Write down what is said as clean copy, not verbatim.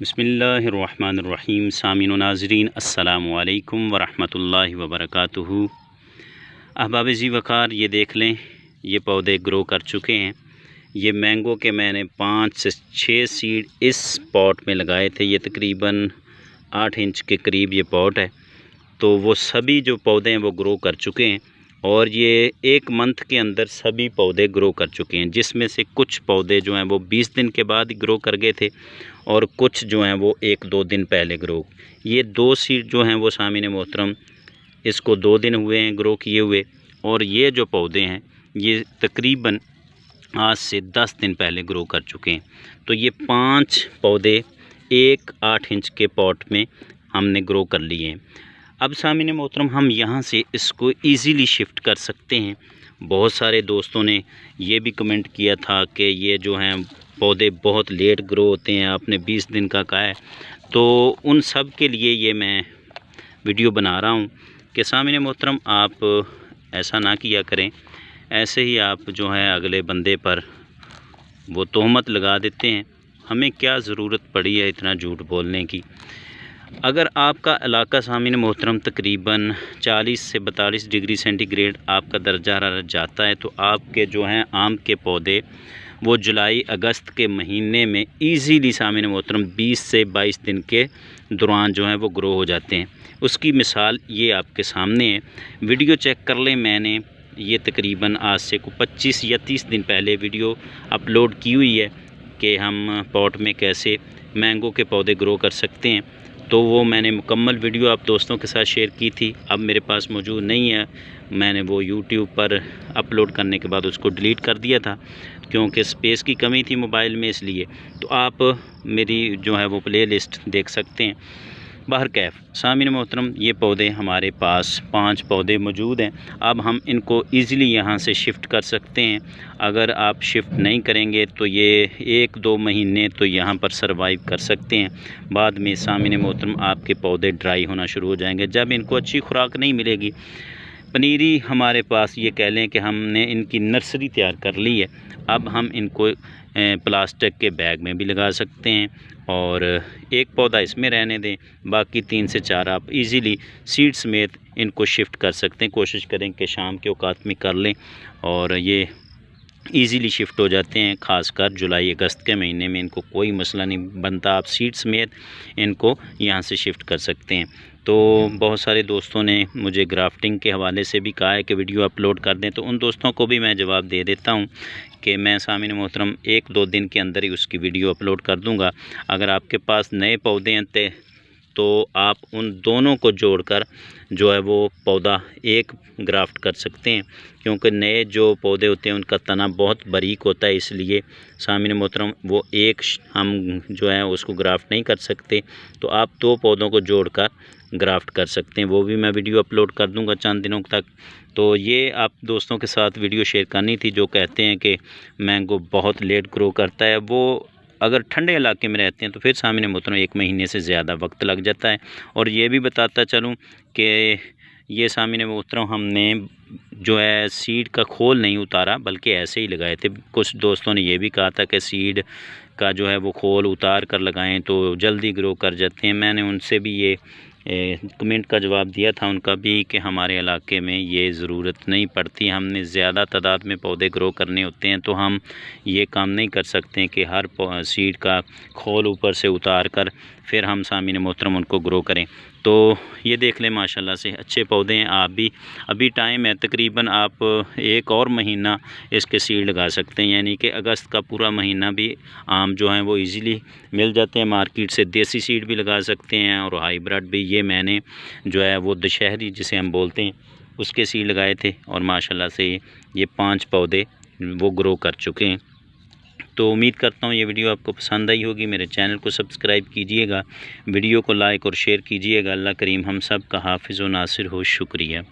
बिस्मिल्लाहिर्रहमानिर्रहीम। सामीन व नाज़रीन अस्सलामु अलैकुम वरहमतुल्लाहि वबरकातुहू। अहबाब ज़ी वक़ार, ये देख लें, ये पौधे ग्रो कर चुके हैं। ये मैंगो के मैंने 5 से 6 सीड इस पॉट में लगाए थे। ये तकरीबन 8 इंच के करीब ये पॉट है। तो वो सभी जो पौधे हैं वो ग्रो कर चुके हैं और ये 1 मंथ के अंदर सभी पौधे ग्रो कर चुके हैं, जिसमें से कुछ पौधे जो हैं वो 20 दिन के बाद ग्रो कर गए थे और कुछ जो हैं वो 1-2 दिन पहले ग्रो। ये 2 सीड जो हैं वो सामीन मोहतरम इसको 2 दिन हुए हैं ग्रो किए हुए, और ये जो पौधे हैं ये तकरीबन आज से 10 दिन पहले ग्रो कर चुके हैं। तो ये 5 पौधे 8 इंच के पॉट में हमने ग्रो कर लिए हैं। अब सामीन मोहतरम हम यहाँ से इसको इजीली शिफ्ट कर सकते हैं। बहुत सारे दोस्तों ने ये भी कमेंट किया था कि ये जो हैं पौधे बहुत लेट ग्रो होते हैं, आपने 20 दिन का कहा है। तो उन सब के लिए ये मैं वीडियो बना रहा हूँ कि सामीन मोहतरम आप ऐसा ना किया करें। ऐसे ही आप जो है अगले बंदे पर वो तोहमत लगा देते हैं। हमें क्या ज़रूरत पड़ी है इतना झूठ बोलने की। अगर आपका इलाका सामीन मोहतरम तकरीबन 40 से 42 डिग्री सेंटीग्रेड आपका दर्जा हरारत जाता है, तो आपके जो हैं आम के पौधे वो जुलाई अगस्त के महीने में ईज़िली सामीन मोहतरम 20 से 22 दिन के दौरान जो हैं वो ग्रो हो जाते हैं। उसकी मिसाल ये आपके सामने है, वीडियो चेक कर लें। मैंने ये तकरीबन आज से 25 या 30 दिन पहले वीडियो अपलोड की हुई है कि हम पॉट में कैसे मैंगो के पौधे ग्रो कर सकते हैं। तो वो मैंने मुकम्मल वीडियो आप दोस्तों के साथ शेयर की थी। अब मेरे पास मौजूद नहीं है, मैंने वो यूट्यूब पर अपलोड करने के बाद उसको डिलीट कर दिया था क्योंकि स्पेस की कमी थी मोबाइल में, इसलिए। तो आप मेरी जो है वो प्लेलिस्ट देख सकते हैं। बाहर कैफ सामीन मोहतरम ये पौधे हमारे पास 5 पौधे मौजूद हैं। अब हम इनको इजीली यहाँ से शिफ्ट कर सकते हैं। अगर आप शिफ्ट नहीं करेंगे तो ये 1-2 महीने तो यहाँ पर सरवाइव कर सकते हैं। बाद में सामीन मोहतरम आपके पौधे ड्राई होना शुरू हो जाएंगे जब इनको अच्छी खुराक नहीं मिलेगी। पनीरी हमारे पास ये कह लें कि हमने इनकी नर्सरी तैयार कर ली है। अब हम इनको प्लास्टिक के बैग में भी लगा सकते हैं और एक पौधा इसमें रहने दें, बाकी 3 से 4 आप इजीली सीड समेत इनको शिफ्ट कर सकते हैं। कोशिश करें कि शाम के औकात में कर लें और ये इजीली शिफ्ट हो जाते हैं। ख़ासकर जुलाई अगस्त के महीने में इनको कोई मसला नहीं बनता, आप सीड समेत इनको यहाँ से शिफ्ट कर सकते हैं। तो बहुत सारे दोस्तों ने मुझे ग्राफ्टिंग के हवाले से भी कहा है कि वीडियो अपलोड कर दें, तो उन दोस्तों को भी मैं जवाब दे देता हूँ कि मैं सामीन मोहतरम 1-2 दिन के अंदर ही उसकी वीडियो अपलोड कर दूँगा। अगर आपके पास नए पौधे हैं तो आप उन दोनों को जोड़कर जो है वो पौधा एक ग्राफ्ट कर सकते हैं, क्योंकि नए जो पौधे होते हैं उनका तना बहुत बारीक होता है, इसलिए सामीन मोहतरम वो एक हम जो है उसको ग्राफ्ट नहीं कर सकते। तो आप 2 पौधों को जोड़कर ग्राफ्ट कर सकते हैं। वो भी मैं वीडियो अपलोड कर दूंगा चंद दिनों तक। तो ये आप दोस्तों के साथ वीडियो शेयर करनी थी जो कहते हैं कि मैंगो बहुत लेट ग्रो करता है। वो अगर ठंडे इलाके में रहते हैं तो फिर सामने मोहतरम 1 महीने से ज़्यादा वक्त लग जाता है। और ये भी बताता चलूँ कि ये सामने मोहतरम हमने जो है सीड का खोल नहीं उतारा, बल्कि ऐसे ही लगाए थे। कुछ दोस्तों ने ये भी कहा था कि सीड का जो है वो खोल उतार कर लगाएं तो जल्दी ग्रो कर जाते हैं। मैंने उनसे भी ये कमेंट का जवाब दिया था उनका भी कि हमारे इलाके में ये ज़रूरत नहीं पड़ती। हमने ज़्यादा तादाद में पौधे ग्रो करने होते हैं तो हम ये काम नहीं कर सकते कि हर सीड का खोल ऊपर से उतार कर फिर हम सामीन मोहतरम उनको ग्रो करें। तो ये देख लें, माशाल्लाह से अच्छे पौधे हैं। आप भी अभी टाइम है, तकरीबन आप 1 और महीना इसके सीड लगा सकते हैं, यानी कि अगस्त का पूरा महीना भी आम जो हैं वो इजीली मिल जाते हैं मार्केट से। देसी सीड भी लगा सकते हैं और हाइब्रिड भी। ये मैंने जो है वो दशहरी जिसे हम बोलते हैं उसके सीड लगाए थे और माशाल्लाह से ये 5 पौधे वो ग्रो कर चुके हैं। तो उम्मीद करता हूँ ये वीडियो आपको पसंद आई होगी। मेरे चैनल को सब्सक्राइब कीजिएगा, वीडियो को लाइक और शेयर कीजिएगा। अल्लाह करीम हम सब का हाफिज़ व नासिर हो। शुक्रिया।